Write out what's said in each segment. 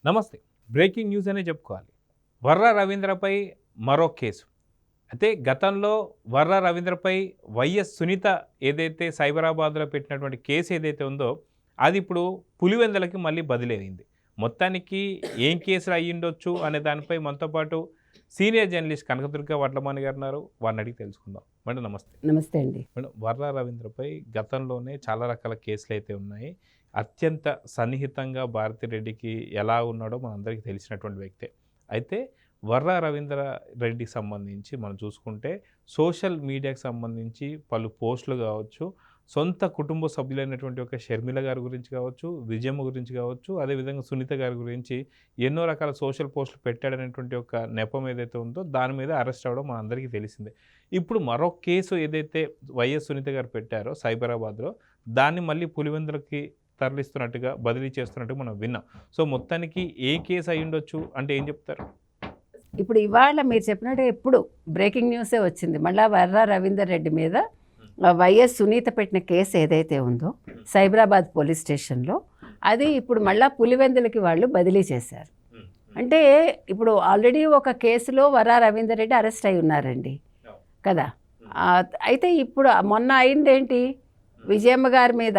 నమస్తే. Breaking news అనే చెప్పుకోవాలి. వర్రా రవీంద్రపై మరో కేసు. అయితే గతంలో వర్రా రవీంద్రపై వైఎస్ సునీత ఏదైతే సైబరాబాద్లో పెట్టినటువంటి కేసు ఏదైతే ఉందో అది ఇప్పుడు పులివెందులకి మళ్ళీ బదిలైంది. మొత్తానికి ఏం కేసులు అయ్యిండొచ్చు అనే దానిపై మనతో పాటు సీనియర్ జర్నలిస్ట్ కనకదుర్గ వడ్లమాని గారు ఉన్నారు. వారిని అడిగి తెలుసుకుందాం. మేడం నమస్తే. నమస్తే అండి. మేడం, వర్రా రవీంద్రపై గతంలోనే చాలా రకాల కేసులు అయితే ఉన్నాయి. అత్యంత సన్నిహితంగా భారతిరెడ్డికి ఎలా ఉన్నాడో మనందరికీ తెలిసినటువంటి వ్యక్తే. అయితే వర్రా రవీంద్ర రెడ్డికి సంబంధించి మనం చూసుకుంటే సోషల్ మీడియాకి సంబంధించి పలు పోస్టులు కావచ్చు, సొంత కుటుంబ సభ్యులైనటువంటి ఒక షర్మిల గారి గురించి కావచ్చు, విజయమ్మ గురించి కావచ్చు, అదేవిధంగా సునీత గారి గురించి ఎన్నో రకాల సోషల్ పోస్టులు పెట్టాడనేటువంటి ఒక నెపం ఏదైతే ఉందో దాని మీద అరెస్ట్ అవ్వడం మనందరికీ తెలిసిందే. ఇప్పుడు మరో కేసు ఏదైతే వైఎస్ సునీత గారు పెట్టారో సైబరాబాద్లో, దాన్ని మళ్ళీ పులివెందులకి తరలిస్తున్నట్టుగా బదిలీ చేస్తున్నట్టుగా మనం విన్నాం. సో మొత్తానికి ఏ కేసు అయి ఉండొచ్చు అంటే ఏం చెప్తారు? ఇప్పుడు ఇవాళ మీరు చెప్పినట్టు ఎప్పుడు బ్రేకింగ్ న్యూసే వచ్చింది. మళ్ళీ వర్రా రవీందర్ రెడ్డి మీద వైఎస్ సునీత పెట్టిన కేసు ఏదైతే ఉందో సైబరాబాద్ పోలీస్ స్టేషన్లో, అది ఇప్పుడు మళ్ళీ పులివెందులకి వాళ్ళు బదిలీ చేశారు. అంటే ఇప్పుడు ఆల్రెడీ ఒక కేసులో వర్రా రవీందర్ రెడ్డి అరెస్ట్ అయి ఉన్నారండి కదా. అయితే ఇప్పుడు మొన్న అయిందేంటి, విజయమ్మ గారి మీద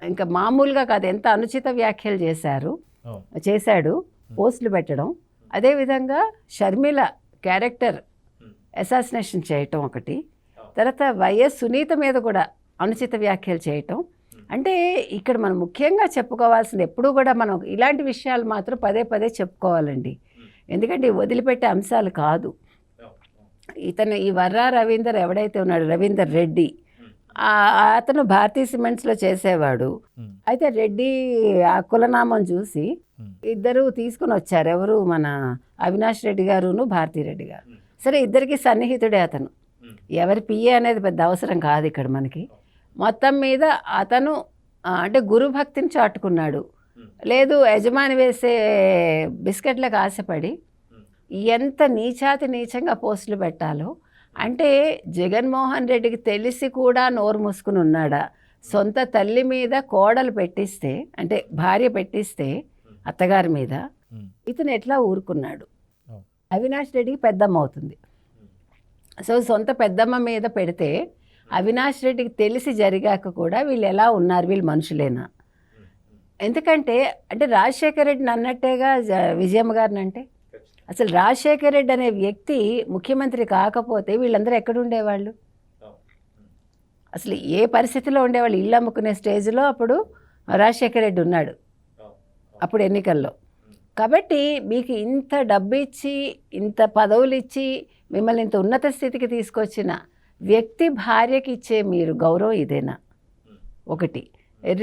ఇంకా మామూలుగా కాదు, ఎంత అనుచిత వ్యాఖ్యలు చేశాడు, పోస్టులు పెట్టడం, అదేవిధంగా షర్మిల క్యారెక్టర్ అసాసినేషన్ చేయటం ఒకటి, తర్వాత వైఎస్ సునీత మీద కూడా అనుచిత వ్యాఖ్యలు చేయటం. అంటే ఇక్కడ మనం ముఖ్యంగా చెప్పుకోవాల్సింది, ఎప్పుడూ కూడా మనం ఇలాంటి విషయాలు మాత్రం పదే పదే చెప్పుకోవాలండి. ఎందుకంటే వదిలిపెట్టే అంశాలు కాదు. ఈ వర్రా రవీందర్ ఎవడైతే ఉన్నాడు, రవీందర్ రెడ్డి, అతను భారతీయ సిమెంట్స్లో చేసేవాడు. అయితే రెడ్డి ఆ కులనామం చూసి ఇద్దరు తీసుకుని వచ్చారు. ఎవరు, మన అవినాష్ రెడ్డి గారును భారతీ రెడ్డి గారు. సరే, ఇద్దరికి సన్నిహితుడే అతను. ఎవరి పిఏ అనేది పెద్ద అవసరం కాదు ఇక్కడ మనకి. మొత్తం మీద అతను అంటే గురుభక్తిని చాటుకున్నాడు. లేదు, యజమాని వేసే బిస్కెట్లకు ఆశపడి ఎంత నీచాతి నీచంగా పోస్టులు పెట్టాలో, అంటే జగన్మోహన్ రెడ్డికి తెలిసి కూడా నోరు మూసుకుని ఉన్నాడా? సొంత తల్లి మీద కోడలు పెట్టిస్తే, అంటే భార్య పెట్టిస్తే అత్తగారి మీద, ఇతను ఎట్లా ఊరుకున్నాడు? అవినాష్ రెడ్డికి పెద్దమ్మ అవుతుంది. సో సొంత పెద్దమ్మ మీద పెడితే అవినాష్ రెడ్డికి తెలిసి జరిగాక కూడా వీళ్ళు ఎలా ఉన్నారు? వీళ్ళు మనుషులేనా? ఎందుకంటే అంటే రాజశేఖర రెడ్డిని అన్నట్టేగా విజయమ్మ గారిని. అంటే అసలు రాజశేఖర రెడ్డి అనే వ్యక్తి ముఖ్యమంత్రి కాకపోతే వీళ్ళందరూ ఎక్కడుండేవాళ్ళు? అసలు ఏ పరిస్థితిలో ఉండేవాళ్ళు? ఇల్లు అమ్ముకునే స్టేజ్లో అప్పుడు రాజశేఖర రెడ్డి ఉన్నాడు అప్పుడు ఎన్నికల్లో. కాబట్టి మీకు ఇంత డబ్బు ఇచ్చి, ఇంత పదవులు ఇచ్చి, మిమ్మల్ని ఇంత ఉన్నత స్థితికి తీసుకొచ్చిన వ్యక్తి భార్యకి ఇచ్చే మీరు గౌరవం ఇదేనా? ఒకటి.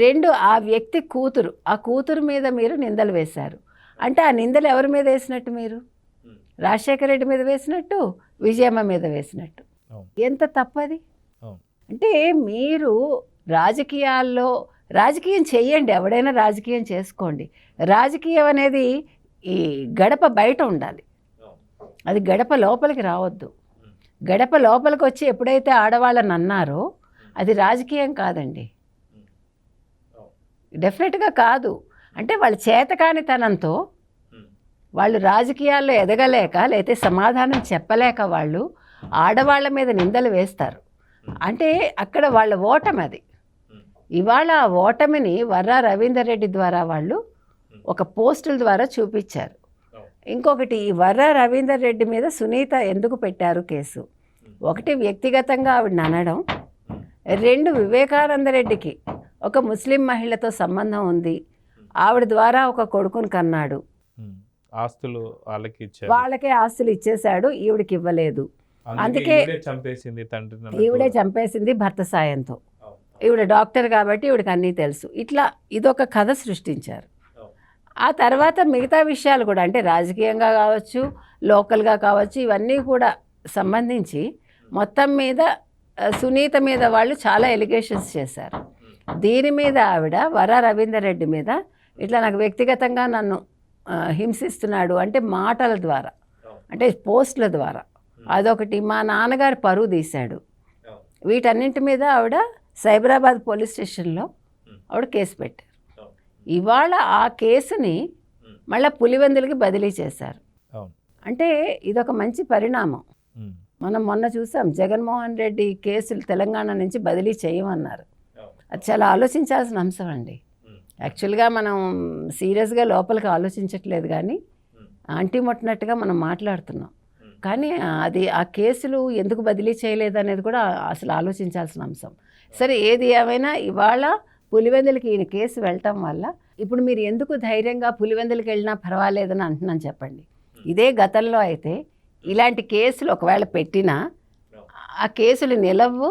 రెండు, ఆ వ్యక్తి కూతురు, ఆ కూతురు మీద మీరు నిందలు వేశారు. అంటే ఆ నిందలు ఎవరి మీద వేసినట్టు? మీరు రాజశేఖర రెడ్డి మీద వేసినట్టు, విజయమ్మ మీద వేసినట్టు. ఎంత తప్పది? అంటే మీరు రాజకీయాల్లో రాజకీయం చెయ్యండి, ఎవడైనా రాజకీయం చేసుకోండి. రాజకీయం అనేది ఈ గడప బయట ఉండాలి, అది గడప లోపలికి రావద్దు. గడప లోపలికి వచ్చి ఎప్పుడైతే ఆడవాళ్ళని అన్నారో అది రాజకీయం కాదండి, డెఫినెట్గా కాదు. అంటే వాళ్ళ చేతకానితనంతో వాళ్ళు రాజకీయాల్లో ఎదగలేక, లేకపోతే సమాధానం చెప్పలేక వాళ్ళు ఆడవాళ్ళ మీద నిందలు వేస్తారు. అంటే అక్కడ వాళ్ళ ఓటమి అది. ఇవాళ ఆ ఓటమిని వర్రా రవీందర్ రెడ్డి ద్వారా వాళ్ళు ఒక పోస్టుల ద్వారా చూపించారు. ఇంకొకటి, ఈ వర్రా రవీందర్ రెడ్డి మీద సునీత ఎందుకు పెట్టారు కేసు? ఒకటి, వ్యక్తిగతంగా ఆవిడని అనడం. రెండు, వివేకానంద రెడ్డికి ఒక ముస్లిం మహిళతో సంబంధం ఉంది, ఆవిడ ద్వారా ఒక కొడుకుని కన్నాడు, ఆస్తులు వాళ్ళకే ఆస్తులు ఇచ్చేశాడు, ఈవిడికి ఇవ్వలేదు. అందుకే ఈవిడే చంపేసింది భర్త సాయంతో. ఈవిడ డాక్టర్ కాబట్టి ఈవిడికి అన్నీ తెలుసు. ఇట్లా ఇదొక కథ సృష్టించారు. ఆ తర్వాత మిగతా విషయాలు కూడా, అంటే రాజకీయంగా కావచ్చు, లోకల్గా కావచ్చు, ఇవన్నీ కూడా సంబంధించి మొత్తం మీద సునీత మీద వాళ్ళు చాలా ఎలిగేషన్స్ చేశారు. దీని మీద ఆవిడ వర్రా రవీందర్ రెడ్డి మీద ఇట్లా నాకు వ్యక్తిగతంగా నన్ను హింసిస్తున్నాడు అంటే మాటల ద్వారా, అంటే పోస్టుల ద్వారా, అదొకటి. మా నాన్నగారు పరువు తీశాడు. వీటన్నింటి మీద ఆవిడ సైబరాబాద్ పోలీస్ స్టేషన్లో ఆవిడ కేసు పెట్టారు. ఇవాళ ఆ కేసుని మళ్ళీ పులివెందులకి బదిలీ చేశారు. అవును. అంటే ఇదొక మంచి పరిణామం. ఉమ్. మనం మొన్న చూసాం జగన్మోహన్ రెడ్డి కేసులు తెలంగాణ నుంచి బదిలీ చేయమన్నారు. అది చాలా ఆలోచించాల్సిన అంశం అండి. యాక్చువల్గా మనం సీరియస్గా లోపలికి ఆలోచించట్లేదు, కానీ అంటిముట్టినట్టుగా మనం మాట్లాడుతున్నాం. కానీ అది ఆ కేసులు ఎందుకు బదిలీ చేయలేదు అనేది కూడా అసలు ఆలోచించాల్సిన అంశం. సరే, ఏది ఏమైనా ఇవాళ పులివెందులకి ఈయన కేసు వెళ్ళటం వల్ల ఇప్పుడు మీరు ఎందుకు ధైర్యంగా పులివెందులకి వెళ్ళినా పర్వాలేదని అంటున్నాను చెప్పండి. ఇదే గతంలో అయితే ఇలాంటి కేసులు ఒకవేళ పెట్టినా ఆ కేసులు నిలవు,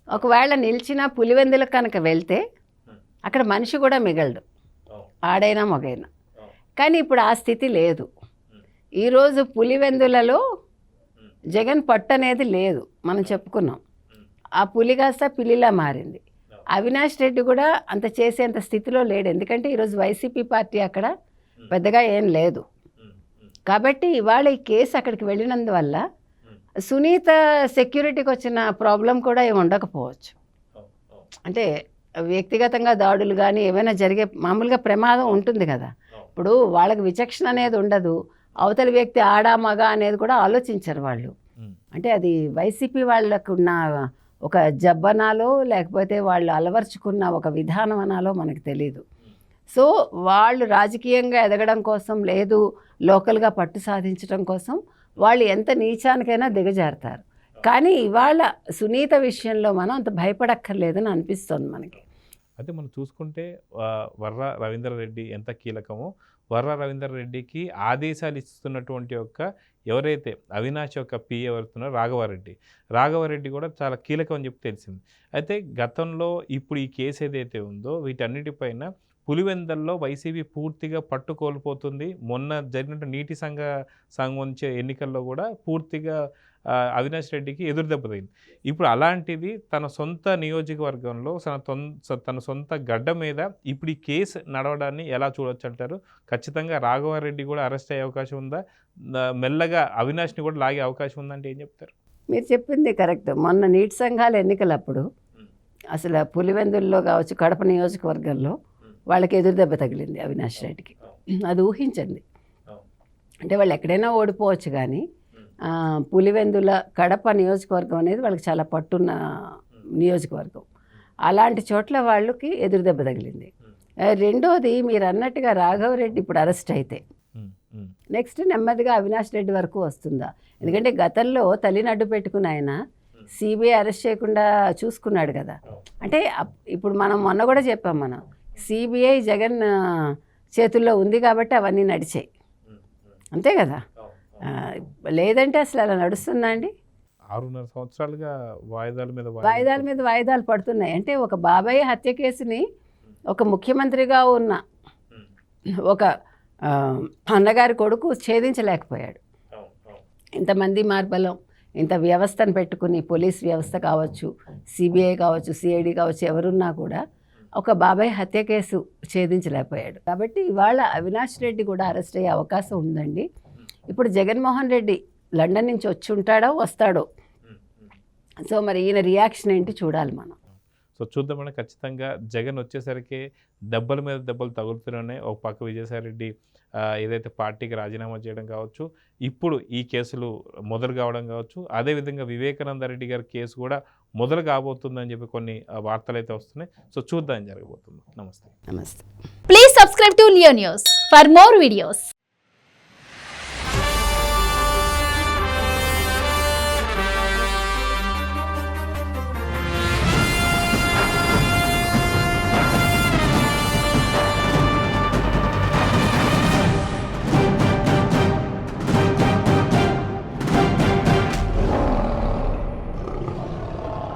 ఒకవేళ నిలిచినా పులివెందులకు కనుక వెళ్తే అక్కడ మనిషి కూడా మిగలడు, ఆడైనా మగైనా. కానీ ఇప్పుడు ఆ స్థితి లేదు. ఈరోజు పులివెందులలో జగన్ పట్టు అనేది లేదు, మనం చెప్పుకున్నాం. ఆ పులి కాస్త పిల్లిలా మారింది. అవినాష్ రెడ్డి కూడా అంత చేసేంత స్థితిలో లేడు, ఎందుకంటే ఈరోజు వైసీపీ పార్టీ అక్కడ పెద్దగా ఏం లేదు. కాబట్టి ఇవాళ ఈ కేసు అక్కడికి వెళ్ళినందువల్ల సునీత సెక్యూరిటీకి వచ్చిన ప్రాబ్లం కూడా ఏమి ఉండకపోవచ్చు. అంటే వ్యక్తిగతంగా దాడులు కానీ ఏమైనా జరిగే మామూలుగా ప్రమాదం ఉంటుంది కదా. ఇప్పుడు వాళ్ళకి విచక్షణ అనేది ఉండదు, అవతలి వ్యక్తి ఆడా మగ అనేది కూడా ఆలోచించరు వాళ్ళు. అంటే అది వైసీపీ వాళ్ళకు ఉన్న ఒక జబ్బనాలో లేకపోతే వాళ్ళు అలవర్చుకున్న ఒక విధానం అనాలో మనకు తెలీదు. సో వాళ్ళు రాజకీయంగా ఎదగడం కోసం, లేదు లోకల్గా పట్టు సాధించడం కోసం వాళ్ళు ఎంత నీచానికైనా దిగజారుతారు. కానీ ఇవాళ సునీత విషయంలో మనం అంత భయపడక్కర్లేదని అనిపిస్తుంది మనకి. అయితే మనం చూసుకుంటే వర్ర రవీంద్రారెడ్డి ఎంత కీలకమో, వర్ర రవీంద్రారెడ్డికి ఆదేశాలు ఇస్తున్నటువంటి ఎవరైతే అవినాష్ యొక్క పిఏ ఎవరుతున్నారో రాఘవారెడ్డి కూడా చాలా కీలకం అని చెప్పి తెలిసింది. అయితే గతంలో ఇప్పుడు ఈ కేసు ఏదైతే ఉందో వీటన్నిటిపైన పులివెందల్లో వైసీపీ పూర్తిగా పట్టు కోల్పోతుంది. మొన్న జరిగినట్టు నీటి సంబంధించే ఎన్నికల్లో కూడా పూర్తిగా అవినాష్ రెడ్డికి ఎదురు దెబ్బ తగిలింది. ఇప్పుడు అలాంటిది తన సొంత నియోజకవర్గంలో తన సొంత గడ్డ మీద ఇప్పుడు ఈ కేసు నడవడాన్ని ఎలా చూడొచ్చు అంటారు? ఖచ్చితంగా రాఘవారెడ్డి కూడా అరెస్ట్ అయ్యే అవకాశం ఉందా? మెల్లగా అవినాష్ని కూడా లాగే అవకాశం ఉందంటే ఏం చెప్తారు? మీరు చెప్పింది కరెక్ట్. మొన్న నీటి సంఘాల ఎన్నికలప్పుడు అసలు పులివెందుల్లో కావచ్చు, కడప నియోజకవర్గంలో వాళ్ళకి ఎదురు దెబ్బ తగిలింది అవినాష్ రెడ్డికి. అది ఊహించండి. అంటే వాళ్ళు ఎక్కడైనా ఓడిపోవచ్చు, కానీ పులివెందుల కడప నియోజకవర్గం అనేది వాళ్ళకి చాలా పట్టున్న నియోజకవర్గం. అలాంటి చోట్ల వాళ్ళకి ఎదురు దెబ్బ తగిలింది. రెండోది మీరు అన్నట్టుగా రాఘవరెడ్డి ఇప్పుడు అరెస్ట్ అయితే నెక్స్ట్ నెమ్మదిగా అవినాష్ రెడ్డి వరకు వస్తుందా? ఎందుకంటే గతంలో తల్లిని అడ్డు పెట్టుకుని ఆయన సిబిఐ అరెస్ట్ చేయకుండా చూసుకున్నాడు కదా. అంటే ఇప్పుడు మనం మొన్న కూడా చెప్పాం, మనం సిబిఐ జగన్ చేతుల్లో ఉంది కాబట్టి అవన్నీ నడిచాయి, అంతే కదా. లేదంటే అసలు అలా నడుస్తుందా అండి? 6.5 సంవత్సరాలుగా వాయిదాల మీద వాయిదాలు పడుతున్నాయి. అంటే ఒక బాబాయ్ హత్య కేసుని ఒక ముఖ్యమంత్రిగా ఉన్న ఒక అన్నగారి కొడుకు ఛేదించలేకపోయాడు. ఇంతమంది మార్బలం, ఇంత వ్యవస్థను పెట్టుకుని, పోలీస్ వ్యవస్థ కావచ్చు, సిబిఐ కావచ్చు, సిఐడి కావచ్చు, ఎవరున్నా కూడా ఒక బాబాయ్ హత్య కేసు ఛేదించలేకపోయాడు. కాబట్టి ఇవాళ అవినాష్ రెడ్డి కూడా అరెస్ట్ అయ్యే అవకాశం ఉందండి. ఇప్పుడు జగన్మోహన్ రెడ్డి లండన్ నుంచి వచ్చి ఉంటాడో వస్తాడో, సో మరి ఈయన రియాక్షన్ ఏంటి చూడాలి మనం. సో చూద్దామని ఖచ్చితంగా జగన్ వచ్చేసరికి దెబ్బల మీద దెబ్బలు తగులుతూనే ఒక పక్క విజయసాయిరెడ్డి ఏదైతే పార్టీకి రాజీనామా చేయడం కావచ్చు, ఇప్పుడు ఈ కేసులు మొదలు కావడం కావచ్చు, అదేవిధంగా వివేకానంద రెడ్డి గారి కేసు కూడా మొదలు కాబోతుందని చెప్పి కొన్ని వార్తలు అయితే వస్తున్నాయి. సో చూద్దాం జరగబోతుంది. నమస్తే. నమస్తే. Please subscribe to Leo news for more videos.